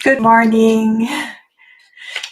Good morning.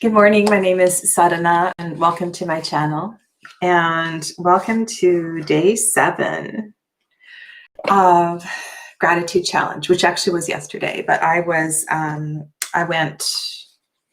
Good morning. My name is Sadhana and welcome to my channel. And welcome to day 7 of Gratitude Challenge, which actually was yesterday, but I went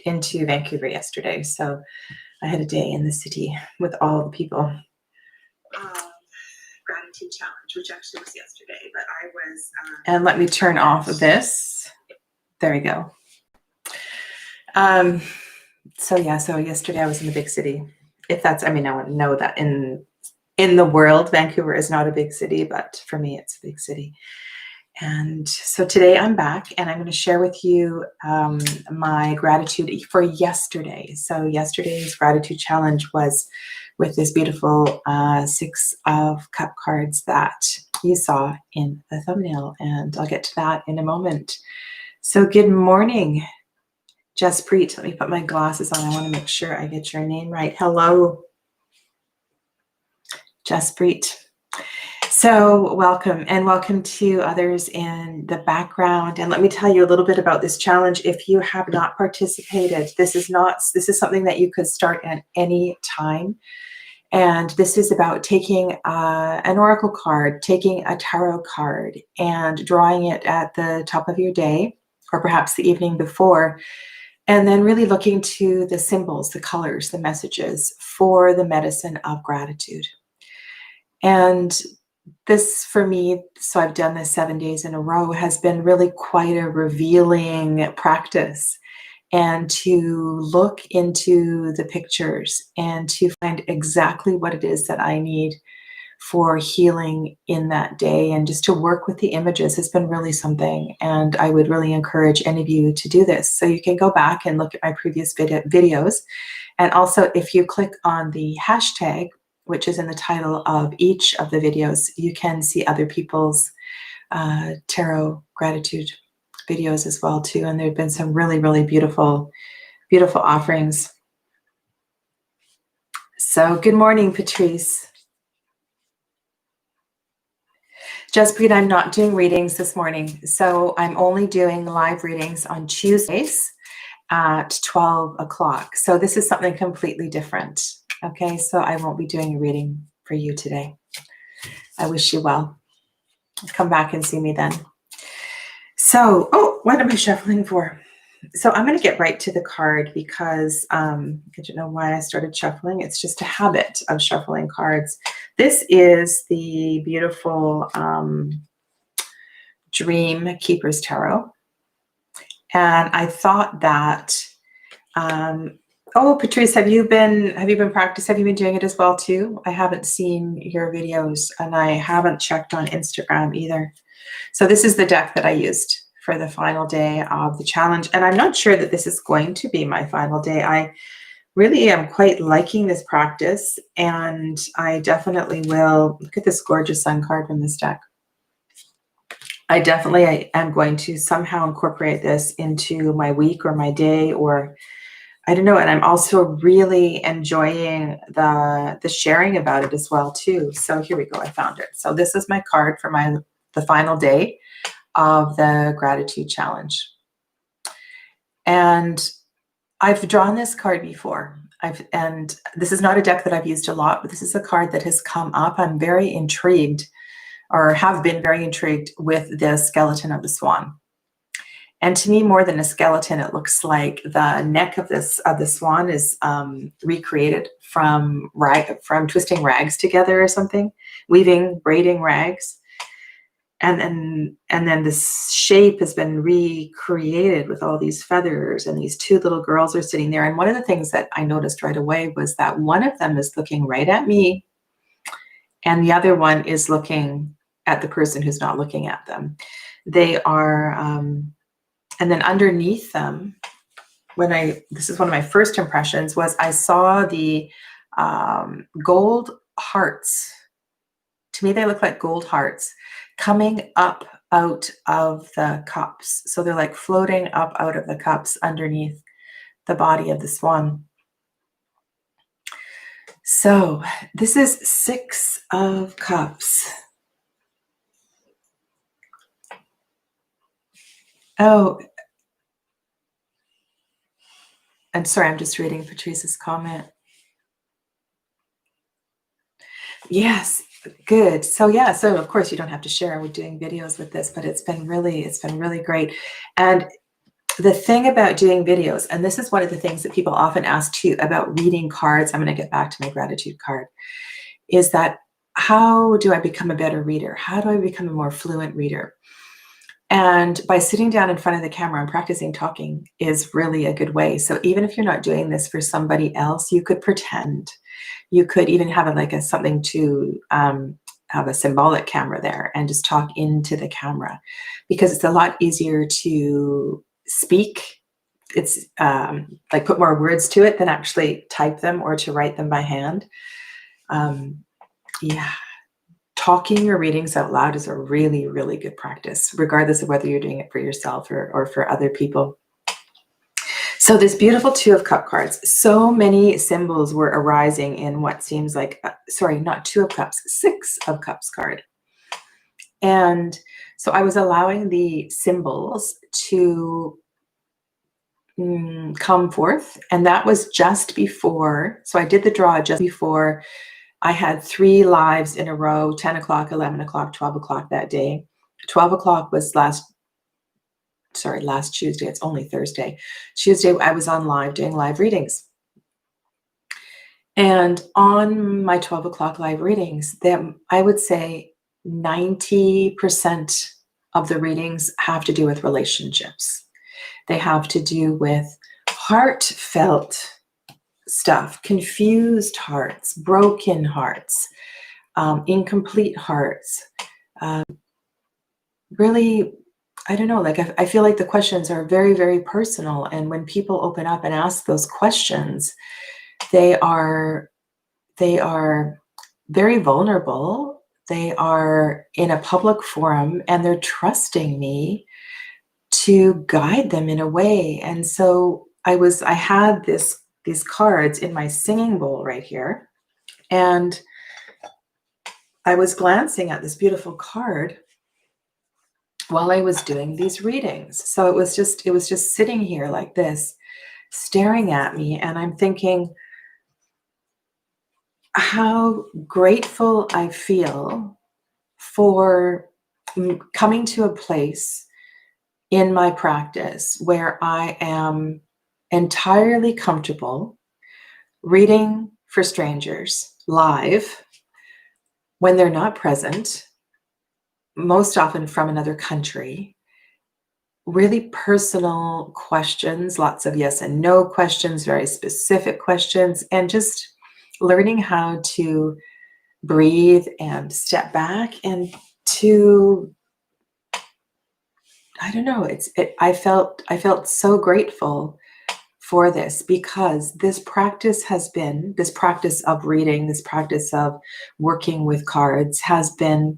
into Vancouver yesterday. So I had a day in the city with all the people. Gratitude Challenge, which actually was yesterday, but I was... and let me turn off of this. There we go. So yesterday I was in the big city. If that's, I know that in the world, Vancouver is not a big city, but for me, it's a big city. And so today I'm back and I'm going to share with you my gratitude for yesterday. So yesterday's gratitude challenge was with this beautiful 6 of cup cards that you saw in the thumbnail. And I'll get to that in a moment. So good morning, Jaspreet. Let me put my glasses on. I want to make sure I get your name right. Hello, Jaspreet. So welcome, and welcome to others in the background. And let me tell you a little bit about this challenge. If you have not participated, this is something that you could start at any time. And this is about taking an oracle card, taking a tarot card, and drawing it at the top of your day, or perhaps the evening before. And then really looking to the symbols, the colors, the messages for the medicine of gratitude. And this for me, so I've done this 7 days in a row, has been really quite a revealing practice. And to look into the pictures and to find exactly what it is that I need for healing in that day, and just to work with the images has been really something. And I would really encourage any of you to do this. So you can go back and look at my previous videos. And also, if you click on the hashtag, which is in the title of each of the videos, you can see other people's tarot gratitude videos as well too. And there have been some really, really beautiful, beautiful offerings. So good morning, Patrice. Jaspreet, I'm not doing readings this morning. So I'm only doing live readings on Tuesdays at 12 o'clock. So this is something completely different. Okay, so I won't be doing a reading for you today. I wish you well. Come back and see me then. So, what am I shuffling for? So I'm going to get right to the card because I don't know why I started shuffling. It's just a habit of shuffling cards. This is the beautiful Dream Keeper's Tarot. And I thought that, Patrice, have you been practicing? Have you been doing it as well too? I haven't seen your videos and I haven't checked on Instagram either. So this is the deck that I used for the final day of the challenge. And I'm not sure that this is going to be my final day. I really am quite liking this practice, and I definitely will. Look at this gorgeous sun card from this deck. I am going to somehow incorporate this into my week or my day, or I don't know. And I'm also really enjoying the sharing about it as well too. So here we go. I found it. So this is my card for the final day of the gratitude challenge. And I've drawn this card before. And this is not a deck that I've used a lot, but this is a card that has come up. I'm very intrigued, or have been very intrigued, with the skeleton of the swan. And to me, more than a skeleton, it looks like the neck of the swan is recreated from twisting rags together or something, braiding rags. And then this shape has been recreated with all these feathers, and these 2 little girls are sitting there. And one of the things that I noticed right away was that one of them is looking right at me, and the other one is looking at the person who's not looking at them. They are, and then underneath them, this is one of my first impressions, was I saw the gold hearts. To me, they look like gold hearts coming up out of the cups. So they're like floating up out of the cups underneath the body of the swan. So this is 6 of cups. Oh, And sorry, I'm just reading Patrice's comment. Yes, good. So yeah, so of course you don't have to share. We're doing videos with this, but it's been really great. And the thing about doing videos, and this is one of the things that people often ask too about reading cards, I'm going to get back to my gratitude card, is that how do I become a better reader? How do I become a more fluent reader? And by sitting down in front of the camera and practicing talking is really a good way. So even if you're not doing this for somebody else, you could pretend. You could even have it like a something to have a symbolic camera there and just talk into the camera, because it's a lot easier to speak. It's like put more words to it than actually type them or to write them by hand. Yeah. Talking your readings out loud is a really good practice, regardless of whether you're doing it for yourself or for other people. So this beautiful Two of Cup cards, so many symbols were arising in what seems like, sorry, not Two of Cups, Six of Cups card. And so I was allowing the symbols to come forth. And that was just before, so I did the draw just before I had 3 lives in a row, 10 o'clock, 11 o'clock, 12 o'clock that day. 12 o'clock was last Tuesday. It's only Thursday. Tuesday, I was on live doing live readings. And on my 12 o'clock live readings, I would say 90% of the readings have to do with relationships. They have to do with heartfelt stuff, confused hearts, broken hearts, incomplete hearts. Really, I don't know, like I feel like the questions are very personal. And when people open up and ask those questions, they are very vulnerable. They are in a public forum and they're trusting me to guide them in a way. And so I had these cards in my singing bowl right here. And I was glancing at this beautiful card while I was doing these readings. So it was just sitting here like this, staring at me. And I'm thinking how grateful I feel for coming to a place in my practice where I am entirely comfortable reading for strangers live when they're not present, most often from another country. Really personal questions, lots of yes and no questions, very specific questions, and just learning how to breathe and step back and to, I don't know, I felt so grateful for this, because this practice of reading, this practice of working with cards has been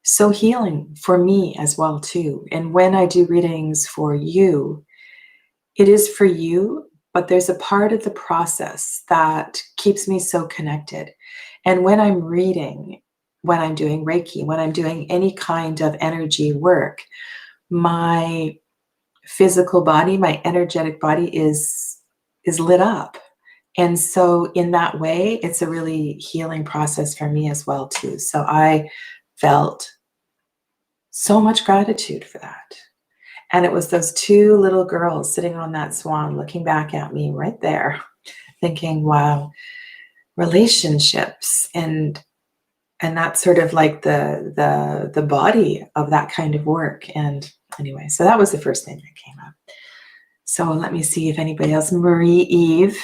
so healing for me as well too. And when I do readings for you, it is for you, but there's a part of the process that keeps me so connected. And when I'm reading, when I'm doing Reiki, when I'm doing any kind of energy work, my physical body, my energetic body is lit up. And so in that way, it's a really healing process for me as well too. So I felt so much gratitude for that. And it was those 2 little girls sitting on that swan looking back at me right there, thinking, wow, relationships and that's sort of like the body of that kind of work. And anyway, so that was the first thing that came up. So let me see if anybody else. Marie Eve,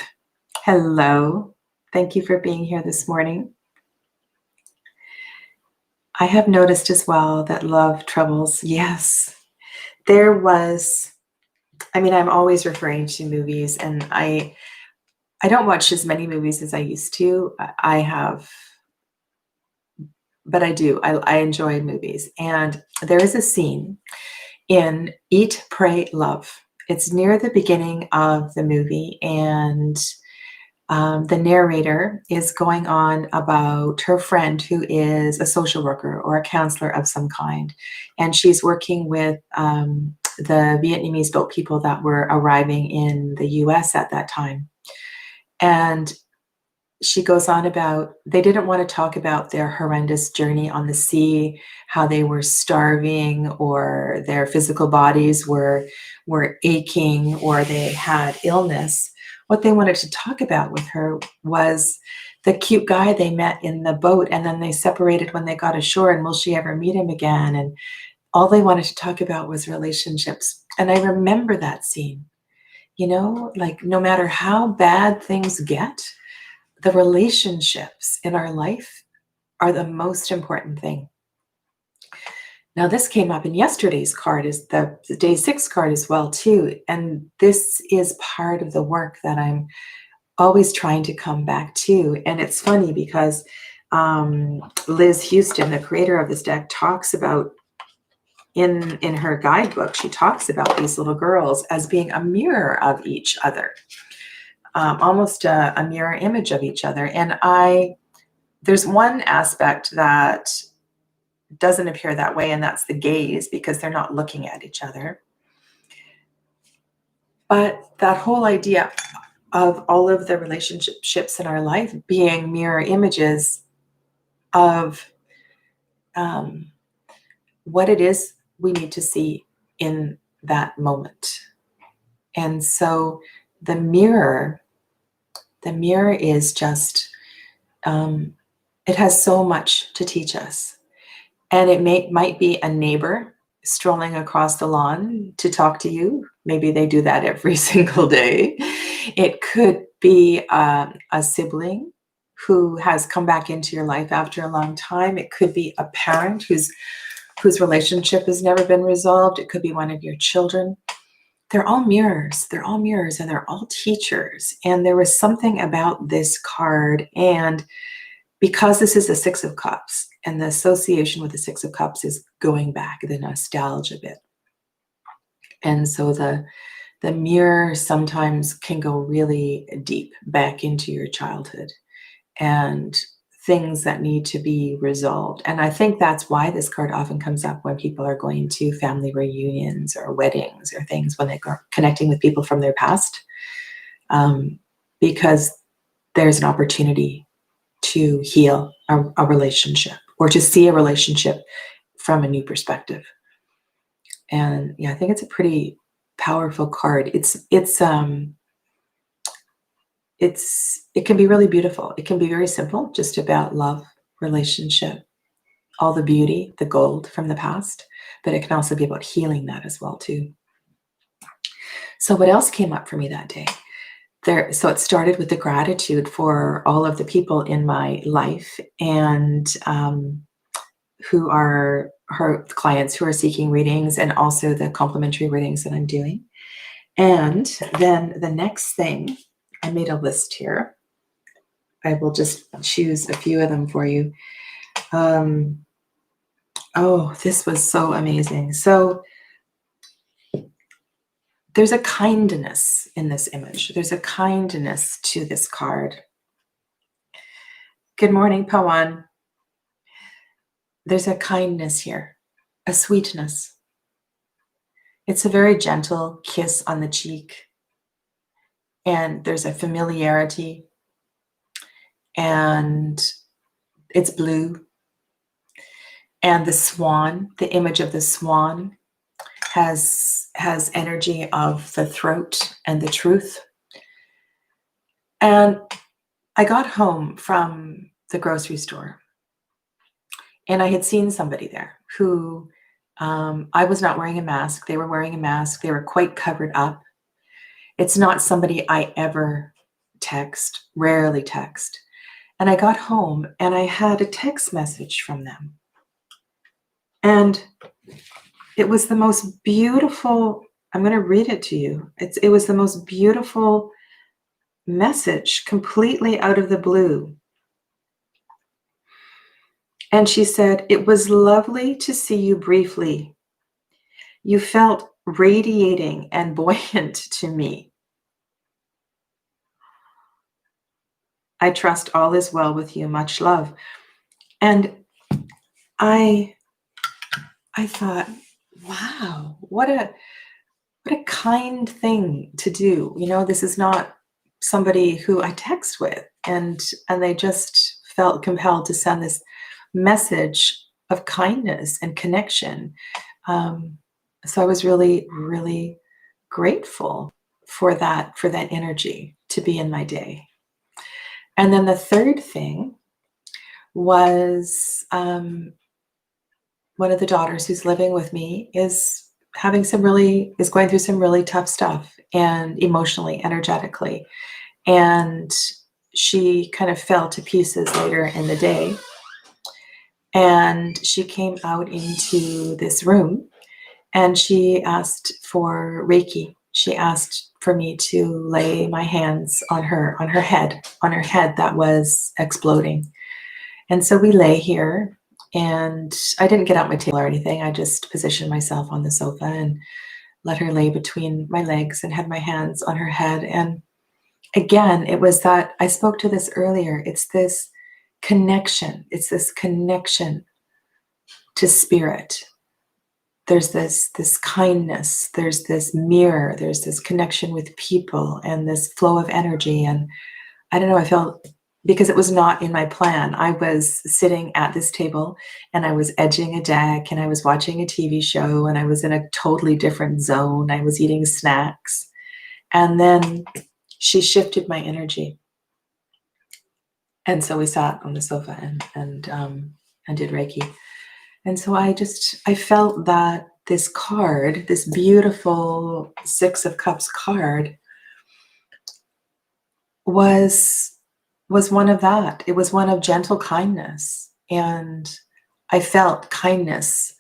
hello. Thank you for being here this morning. I have noticed as well that love troubles. Yes, there was, I mean, I'm always referring to movies, and I don't watch as many movies as I used to. I have, but I do. I enjoy movies. And there is a scene in Eat, Pray, Love. It's near the beginning of the movie, and the narrator is going on about her friend who is a social worker or a counselor of some kind. And she's working with the Vietnamese boat people that were arriving in the US at that time. And she goes on about they didn't want to talk about their horrendous journey on the sea, how they were starving or their physical bodies were aching or they had illness. What they wanted to talk about with her was the cute guy they met in the boat and then they separated when they got ashore and will she ever meet him again? And all they wanted to talk about was relationships. And I remember that scene, like no matter how bad things get, the relationships in our life are the most important thing. Now, this came up in yesterday's card, is the day 6 card as well, too. And this is part of the work that I'm always trying to come back to. And it's funny because Liz Houston, the creator of this deck, talks about in her guidebook, she talks about these little girls as being a mirror of each other. Almost a mirror image of each other. And there's one aspect that doesn't appear that way, and that's the gaze, because they're not looking at each other. But that whole idea of all of the relationships in our life being mirror images of what it is we need to see in that moment. And so the mirror is just, it has so much to teach us. And it might be a neighbor strolling across the lawn to talk to you. Maybe they do that every single day. It could be a sibling who has come back into your life after a long time. It could be a parent whose relationship has never been resolved. It could be one of your children. They're all mirrors. They're all mirrors, and they're all teachers. And there was something about this card, and because this is the 6 of Cups, and the association with the 6 of Cups is going back, the nostalgia bit. And so the mirror sometimes can go really deep back into your childhood and things that need to be resolved. And I think that's why this card often comes up when people are going to family reunions or weddings or things, when they're connecting with people from their past, because there's an opportunity to heal a relationship or to see a relationship from a new perspective. And yeah, I think it's a pretty powerful card. It can be really beautiful. It can be very simple, just about love, relationship, all the beauty, the gold from the past, but it can also be about healing that as well too. So what else came up for me that day? So it started with the gratitude for all of the people in my life and who are her clients who are seeking readings, and also the complimentary readings that I'm doing. And then the next thing, I made a list here. I will just choose a few of them for you. Oh, this was so amazing. So there's a kindness in this image. There's a kindness to this card. Good morning, Pawan. There's a kindness here, a sweetness. It's a very gentle kiss on the cheek. And there's a familiarity. And it's blue. And the swan, the image of the swan, has energy of the throat and the truth. And I got home from the grocery store, and I had seen somebody there who, I was not wearing a mask. They were wearing a mask. They were quite covered up. It's not somebody I ever text, rarely text. And I got home and I had a text message from them. And it was the most beautiful, I'm going to read it to you. It was the most beautiful message, completely out of the blue. And she said, "It was lovely to see you briefly. You felt radiating and buoyant to me. I trust all is well with you. Much love." And I thought, wow, what a what a kind thing to do. This is not somebody who I text with, and they just felt compelled to send this message of kindness and connection. Um, so I was really, really grateful for that energy to be in my day. And then the third thing was one of the daughters who's living with me is going through some really tough stuff, and emotionally, energetically. And she kind of fell to pieces later in the day. And she came out into this room and she asked for Reiki. She asked for me to lay my hands on her head that was exploding. And so we lay here, and I didn't get out my table or anything. I just positioned myself on the sofa and let her lay between my legs and had my hands on her head. And again, it was that I spoke to this earlier. It's this connection. It's this connection to spirit. There's this kindness. There's this mirror. There's this connection with people and this flow of energy. And I don't know, I felt, because it was not in my plan, I was sitting at this table and I was edging a deck and I was watching a TV show and I was in a totally different zone. I was eating snacks. And then she shifted my energy. And so we sat on the sofa and did Reiki. And so I felt that this card, this beautiful Six of Cups card, was one of that. It was one of gentle kindness. And I felt kindness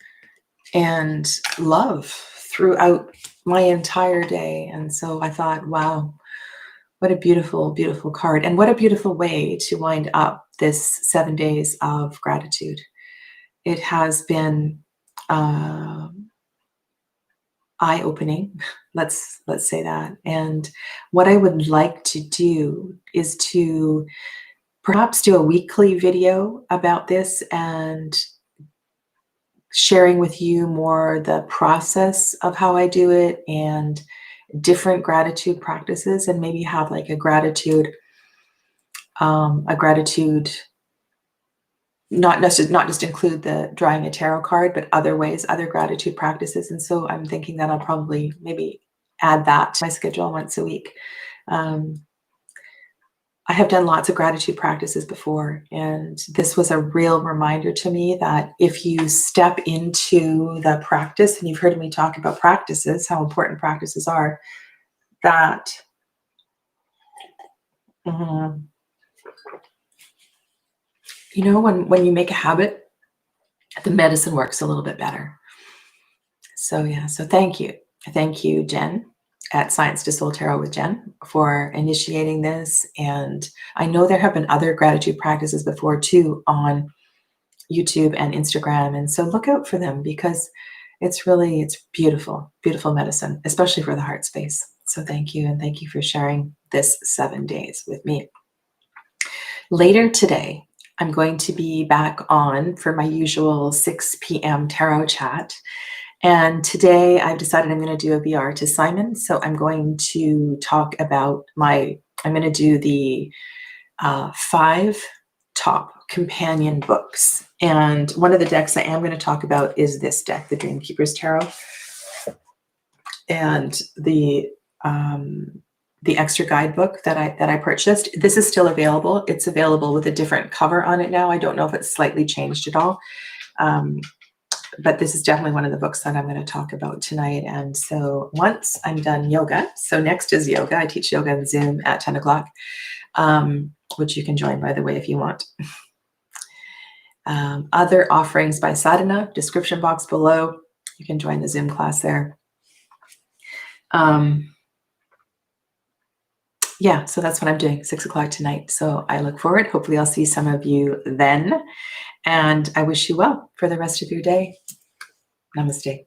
and love throughout my entire day. And so I thought, wow, what a beautiful, beautiful card. And what a beautiful way to wind up this 7 days of gratitude. It has been eye-opening, let's say that. And what I would like to do is to perhaps do a weekly video about this and sharing with you more the process of how I do it and different gratitude practices, and maybe have like a gratitude not just include the drawing a tarot card, but other ways, other gratitude practices. And so I'm thinking that I'll probably maybe add that to my schedule once a week. I have done lots of gratitude practices before, and this was a real reminder to me that if you step into the practice, and you've heard me talk about practices, how important practices are, that when you make a habit, the medicine works a little bit better. So yeah, so thank you. Thank you, Jen, at Science to Soul Tarot with Jen, for initiating this. And I know there have been other gratitude practices before too on YouTube and Instagram. And so look out for them, because it's beautiful, beautiful medicine, especially for the heart space. So thank you. And thank you for sharing this 7 days with me. Later today, I'm going to be back on for my usual 6 p.m. tarot chat. And today I've decided I'm going to do a VR to Simon. So I'm going to talk about I'm going to do the 5 top companion books. And one of the decks I am going to talk about is this deck, the Dream Keeper's Tarot. And the extra guidebook that I purchased. This is still available. It's available with a different cover on it now. I don't know if it's slightly changed at all. But this is definitely one of the books that I'm going to talk about tonight. And so once I'm done yoga, so next is yoga. I teach yoga on Zoom at 10 o'clock, which you can join, by the way, if you want. Other offerings by Sadhana, description box below. You can join the Zoom class there. Yeah, so that's what I'm doing, 6 o'clock tonight. So I look forward. Hopefully I'll see some of you then. And I wish you well for the rest of your day. Namaste.